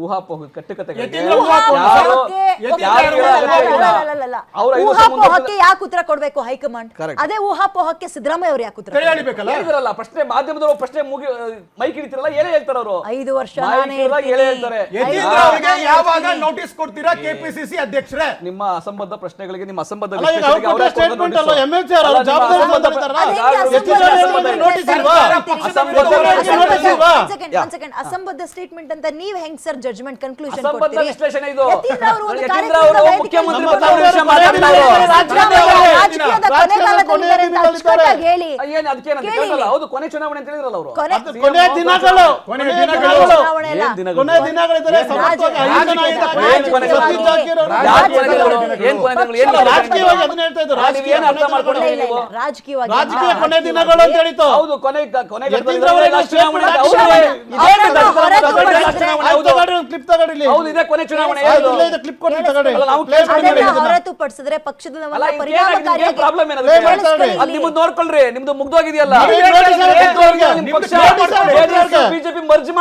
ಊಹಾಪೋಹ ಕಟ್ಟುಕತೆಗಳಿಗೆ ಯಾಕೆ ಉತ್ತರ ಕೊಡ್ಬೇಕು ಹೈಕಮಾಂಡ್? ಅದೇ ಊಹಾಪೋಹಕ್ಕೆ ಸಿದ್ದರಾಮಯ್ಯ ಅವರು ಯಾಕೆ ಉತ್ತರ ಹೇಳಿದ್ರಲ್ಲ? ಪ್ರಶ್ನೆ ಮಾಧ್ಯಮದವರು ಪ್ರಶ್ನೆ ಮೈಕ್ ಹಿಡಿತಿರಲ್ಲ, ಏನೇ ಹೇಳ್ತಾರ ಅವರು. 5 ವರ್ಷ ಹೇಳ್ತಾರೆ. ಯಾವಾಗ ನೋಟಿಸ್ ಕೊಡ್ತೀರಾ ಕೆಪಿಸಿಸಿ ಅಧ್ಯಕ್ಷರೇ? ನಿಮ್ಮ ಅಸಂಬದ್ಧ ಪ್ರಶ್ನೆಗಳಿಗೆ, ನಿಮ್ಮ ಅಸಂಬದ್ಧ ಅಸಂಬದ್ಧ ಸ್ಟೇಟ್ಮೆಂಟ್ ಅಂತ ನೀವ್ ಹೆಂಗ್ ಸರ್ ಜಡ್ಜ್ಮೆಂಟ್ ಕನ್ಕ್ಲೂಷನ್ ಅಸಂಬದ್ಧ ವಿಶ್ಲೇಷಣೆ ಇದು. ಹೌದು, ಕೊನೆ ಚುನಾವಣೆ ಅಂತ ಹೇಳಿದ್ರಲ್ಲ ಅವರು. ಕೊನೆ ದಿನಗಳು ರಾಜಕೀಯ ಕೊನೆ ದಿನಗಳು ಅಂತ ಹೇಳಿತು. ಹೌದು, ಕೊನೆ ಚುನಾವಣೆ ಹೊರತುಪಡಿಸಿದ್ರೆ ಪಕ್ಷದ ನಿಮ್ದು ನೋಡ್ಕೊಳ್ರಿ, ನಿಮ್ದು ಮುಗ್ದೋಗಿದೆಯಲ್ಲ. ಬಿಜೆಪಿ ಮರ್ಜಿ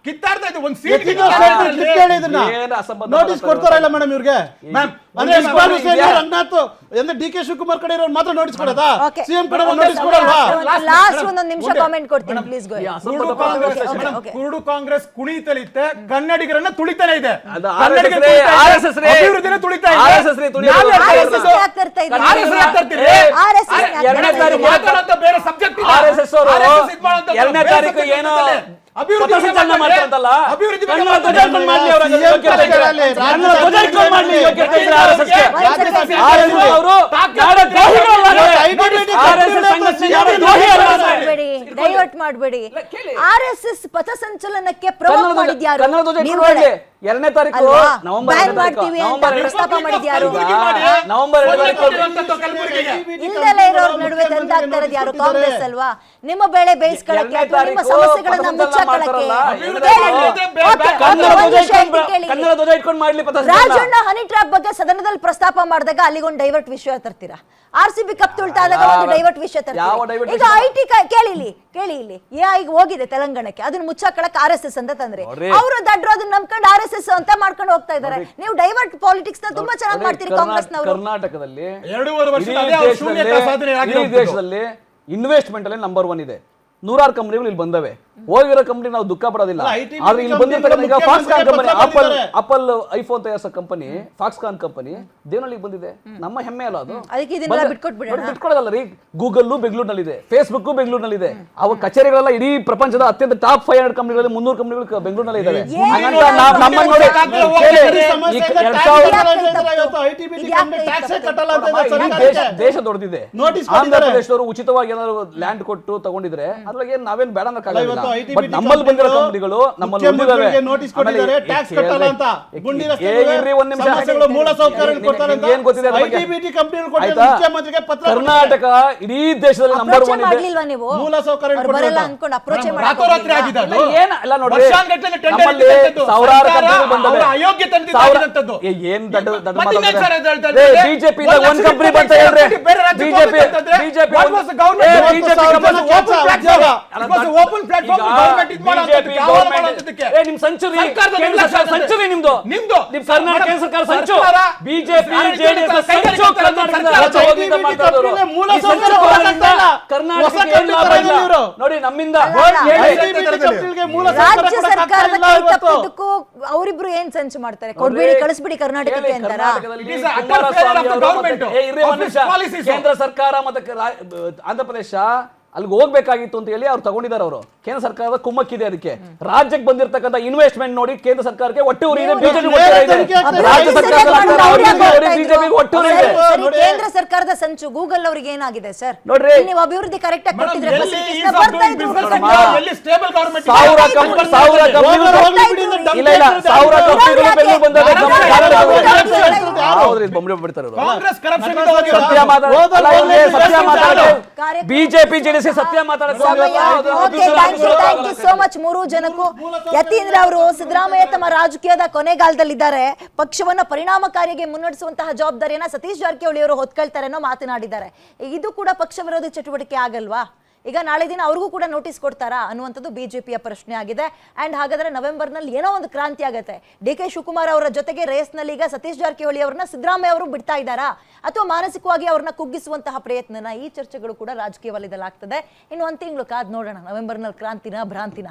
ಕಿತ್ತಾಡ್ತಾ ಇದೆ ಒಂದು ಸೀಟ್ ನೋಟಿಸ್ ಕೊಡ್ತಾರಲ್ಲ ಮೇಡಮ್ ಇವ್ರಿಗೆ. ರಂಗನಾಥ್ ಅಂದ್ರೆ ಡಿ ಕೆ ಶಿವಕುಮಾರ್ ಕಡೆ ಇರೋರು ಮಾತ್ರ ನೋಟಿಸ್ ಕೊಡೋದಾ? ಸಿಎಂ ಕಡೆ ನೋಟಿಸ್ ಕೊಡಲ್ವಾ? ಲಾಸ್ಟ್ ಒಂದೊಂದು ನಿಮಿಷ ಕಾಮೆಂಟ್ ಕೊಡ್ತೀನಿ ಪ್ಲೀಸ್. ಕುರುಡು ಕಾಂಗ್ರೆಸ್ ಕುಣಿತಲಿತ್ತೆ, ಕನ್ನಡಿಗರನ್ನ ತುಳಿತಾನೆ ಇದೆ. ಅಭಿವೃದ್ಧಿನ ತುಳಿತಾ ಇದೆ. ಬೇರೆ ಸಬ್ಜೆಕ್ಟ್ 2ನೇ ತಾರೀಕು ಏನೋ ಅಭಿವೃದ್ಧಿ ಡೈವರ್ಟ್ ಮಾಡಬೇಡಿ. RSS ಪಥಸಂಚಲನಕ್ಕೆ ಪ್ರಮೋಟ್ ಮಾಡಿದ್ಯಾರು? 2ನೇ ತಾರೀಕು ಇಲ್ದೆಲ್ಲ ಇರೋರ್ ನಡುವೆ ದಂತಾಗ್ತಾ ಇರೋದು ಯಾರು? ಕಾಂಗ್ರೆಸ್ ಅಲ್ವಾ? ನಿಮ್ಮ ಬೆಳೆ ಬೇಯಿಸ್ಕೊಳ್ಳಕ್ಕೆ ಅಥವಾ ನಿಮ್ಮ ಸಮಸ್ಯೆಗಳನ್ನ ಮುಚ್ಚಕೊಳ್ಳಕ್ಕೆ ರಾಜಣ್ಣ ಹನಿ ಟ್ರ್ಯಾಪ್ ಬಗ್ಗೆ ಸದನದಲ್ಲಿ ಪ್ರಸ್ತಾಪ ಮಾಡಿದಾಗ ಅಲ್ಲಿಗೊಂದು ಡೈವರ್ಟ್ ವಿಷಯ ತರ್ತೀರಾ. RCB ಕಪ್ ತುಳ್ತಾದಾಗ ಒಂದು ಡೈವರ್ಟ್ ವಿಷಯ ತರ್ತೀರಾ. ಈಗ IT ಕೇಳಿ ಇಲ್ಲಿ ಈಗ ಹೋಗಿದೆ ತೆಲಂಗಾಣಕ್ಕೆ, ಅದನ್ನ ಮುಚ್ಚಾಕಳಕ್ RSS ಅಂತ ತಂದ್ರೆ ಅವರು ದಡ್ರು ಅದನ್ನ ನಂಬ್ಕೊಂಡು RSS ಅಂತ ಮಾಡ್ಕೊಂಡು ಹೋಗ್ತಾ ಇದಾರೆ. ನೀವು ಡೈವರ್ಟ್ ಪಾಲಿಟಿಕ್ಸ್ ನ ತುಂಬಾ ಚೆನ್ನಾಗಿ ಮಾಡ್ತೀರಿ ಕಾಂಗ್ರೆಸ್ನವರು. ಕರ್ನಾಟಕದಲ್ಲಿ 2.5 ದೇಶದಲ್ಲಿ ಇನ್ವೆಸ್ಟ್ಮೆಂಟ್ ಅಲ್ಲಿ ನಂಬರ್ 1 ಇದೆ. 100 ಕಂಪನಿಗಳು ಇಲ್ಲಿ ಬಂದವೆ. ಹೋಗಿರೋ ಕಂಪನಿ ನಾವು ದುಃಖ ಪಡೋದಿಲ್ಲ. ಆದ್ರೆ ಇಲ್ಲಿ ಬಂದಿರ್ತಕ್ಕಂಥ ಈಗ ಫಾಕ್ಸ್ಕಾನ್ ಕಂಪನಿ, ಆಪಲ್ ಐಫೋನ್ ತಯಾರಿಸೋ ಕಂಪನಿ ಫಾಕ್ಸ್ಕಾನ್ ಕಂಪನಿ ದೇವನಹಳ್ಳಿಗೆ ಬಂದಿದೆ. ನಮ್ಮ ಹೆಮ್ಮೆ ಅಲ್ಲ ಅದು? ಬಿಟ್ಕೊಡೋದಲ್ಲ ರೀ. ಗೂಗಲ್ ಬೆಂಗಳೂರಿನಲ್ಲಿದೆ, ಫೇಸ್ಬುಕ್ ಬೆಂಗಳೂರಿನಲ್ಲಿದೆ. ಅವ ಕಚೇರಿಗಳೆಲ್ಲ ಇಡೀ ಪ್ರಪಂಚದ ಅತ್ಯಂತ ಟಾಪ್ 500 ಕಂಪನಿಗಳಲ್ಲಿ 300 ಕಂಪನಿಗಳು ಬೆಂಗಳೂರಿನಲ್ಲಿ ಇದಾವೆ. ದೇಶ ದೊಡ್ಡದಿದೆ. ಆಂಧ್ರ ಪ್ರದೇಶದವರು ಉಚಿತವಾಗಿ ಏನಾದ್ರು ಲ್ಯಾಂಡ್ ಕೊಟ್ಟು ತಗೊಂಡಿದ್ರೆ ಅದ್ರಾಗ ನಾವೇನ್ ಬೇಡ ಅನ್ನಕ್ಕಾಗಲ್ಲ. ಬಟ್ ನಮ್ಮಲ್ಲಿ ಬಂದಿರೋ ಕಂಪನಿಗಳು ನಮ್ಮಲ್ಲಿ ನೋಟಿಸ್ ಕೊಟ್ಟಿದ್ದಾರೆ, ಟ್ಯಾಕ್ಸ್ ಕಟ್ಟಲ್ಲ ಅಂತ. ಕರ್ನಾಟಕ ಇಡೀ ದೇಶದಲ್ಲಿ ನಂಬರ್ 1 ಇದೆ. ಮೂಲ ಸೌಕರ್ಯ ಸಾವಿರಾರು ಕಂಪನಿಗಳು ಬಂದವೆ. ಏನ್ ದೊಡ್ಡ ಬಿಜೆಪಿ ಒಂದ್ ಕಂಪನಿ ಬರ್ತಾ ಹೇಳ್ರಿ. ನಿಮ್ ಸೆಂಚುರಿ ನಿಮ್ದು ನಿಮ್ ಕರ್ನಾಟಕ ಸರ್ಕಾರ ಸಂಚು. ಬಿಜೆಪಿ ಜೆಡಿಎಸ್ ನೋಡಿ ನಮ್ಮಿಂದ ರಾಜ್ಯ ಸರ್ಕಾರದ ಅವರಿಬ್ರು ಏನ್ ಸಂಚು ಮಾಡ್ತಾರೆ? ಕೊಡ್ಬೇಡಿ, ಕಳಿಸ್ಬಿಡಿ ಕರ್ನಾಟಕಕ್ಕೆ ಅಂತಾರ. ಕೇಂದ್ರ ಸರ್ಕಾರ ಮತ್ತೆ ಆಂಧ್ರ ಪ್ರದೇಶ ಅಲ್ಲಿಗೆ ಹೋಗ್ಬೇಕಾಗಿತ್ತು ಅಂತ ಹೇಳಿ ಅವ್ರು ತಗೊಂಡಿದ್ದಾರೆ. ಅವರು ಕೇಂದ್ರ ಸರ್ಕಾರದ ಕುಮ್ಮಕ್ಕಿದೆ. ಅದಕ್ಕೆ ರಾಜ್ಯಕ್ಕೆ ಬಂದಿರತಕ್ಕಂಥ ಇನ್ವೆಸ್ಟ್ಮೆಂಟ್ ನೋಡಿ ಕೇಂದ್ರ ಸರ್ಕಾರಕ್ಕೆ ಒಟ್ಟು ಊರಿದೆ, ಬಿಜೆಪಿ ರಾಜ್ಯ ಸರ್ಕಾರ ಕೇಂದ್ರ ಸರ್ಕಾರ ಸರ್ಕಾರದ ಸಂಚು ಗೂಗಲ್ ಅವ್ರಿಗೆ ಏನಾಗಿದೆ ಸರ್ ನೋಡ್ರಿ. ನೀವು ಅಭಿವೃದ್ಧಿ ಕರೆಕ್ಟ್ ಆಗಿ ಕೊಟ್ಟಿದ್ರೆ ಎಲ್ಲಿ facilities ease of ಬರ್ತಾ doing ಇದ್ರು, business ಬರ್ತಾ ಅಂತ ಇದ್ರು. ಎಲ್ಲಿ stable government ಇದೆ? ಸಾವಿರ ಹೋಗಿ ಕಂಪ್ನಿ ಬಿಡಿ, ಸಾವಿರ ಹೋಗಿ ಕಂಪ್ನಿ ಬಿಡಿ, ಅಂತ ಇಲ್ಲ ಇಲ್ಲ ಡಂಪ್ ಸಾವಿರ ಮಾಡ್ತಾರೆ. ಕಂಪ್ನಿಗಳು ಬೆಂಗಳೂರು ಬಂದವೆ ಯಾರು? ಹೌದ್ರಿ ಬೊಂಬೆ ಬಿಡ್ತಾರೆ ಇವ್ರು. ಕಾಂಗ್ರೆಸ್ corruption ಇಂದ ಹೋಗಿರೋದು. ಸತ್ಯ ಮಾತಾಡೋದು ಹೋದಲ್ಲಿ ಅಲ್ಲ, ಇವ್ರಿಗೆ ಸತ್ಯ ಹೋಗಿ ಮಾತಾಡೋದು ಕಾರ್ಯಕ್ರಮ- ಬಿಜೆಪಿ ಜೆಡಿಎಸ್ ಸತ್ಯ ಮಾತಾಡೋದು ಥ್ಯಾಂಕ್ ಯು ಸೋ ಮಚ್ ಮೂರು ಜನಕ್ಕೂ. ಯತೀಂದ್ರ ಅವರು ಸಿದ್ದರಾಮಯ್ಯ ತಮ್ಮ ರಾಜಕೀಯದ ಕೊನೆಗಾಲದಲ್ಲಿದ್ದಾರೆ, ಪಕ್ಷವನ್ನ ಪರಿಣಾಮಕಾರಿಯಾಗಿ ಮುನ್ನಡೆಸುವಂತಹ ಜವಾಬ್ದಾರಿಯನ್ನ ಸತೀಶ್ ಜಾರಕಿಹೊಳಿ ಅವರು ಹೊತ್ಕೊಳ್ತಾರೆ ಅನ್ನೋ ಮಾತನಾಡಿದ್ದಾರೆ. ಇದು ಕೂಡ ಪಕ್ಷ ವಿರೋಧಿ ಚಟುವಟಿಕೆ ಆಗಲ್ವಾ? ಈಗ ನಾಳೆ ದಿನ ಅವ್ರಿಗೂ ಕೂಡ ನೋಟಿಸ್ ಕೊಡ್ತಾರಾ ಅನ್ನುವಂಥದ್ದು ಬಿಜೆಪಿಯ ಪ್ರಶ್ನೆ ಆಗಿದೆ. ಅಂಡ್ ಹಾಗಾದ್ರೆ ನವೆಂಬರ್ನಲ್ಲಿ ಏನೋ ಒಂದು ಕ್ರಾಂತಿ ಆಗುತ್ತೆ. ಡಿ.ಕೆ. ಶಿವಕುಮಾರ್ ಅವರ ಜೊತೆಗೆ ರೇಸ್ನಲ್ಲಿ ಈಗ ಸತೀಶ್ ಜಾರಕಿಹೊಳಿ ಅವರನ್ನ ಸಿದ್ದರಾಮಯ್ಯ ಅವರು ಬಿಡ್ತಾ ಇದ್ದಾರಾ ಅಥವಾ ಮಾನಸಿಕವಾಗಿ ಅವ್ರನ್ನ ಕುಗ್ಗಿಸುವಂತಹ ಪ್ರಯತ್ನನ? ಈ ಚರ್ಚೆಗಳು ಕೂಡ ರಾಜಕೀಯ ವಲಯದಲ್ಲಿ ಆಗ್ತದೆ. ಇನ್ನು ಒಂದು ತಿಂಗಳು ಕಾದ್ ನೋಡೋಣ ನವೆಂಬರ್ನಲ್ಲಿ ಕ್ರಾಂತಿನ ಭ್ರಾಂತಿನ.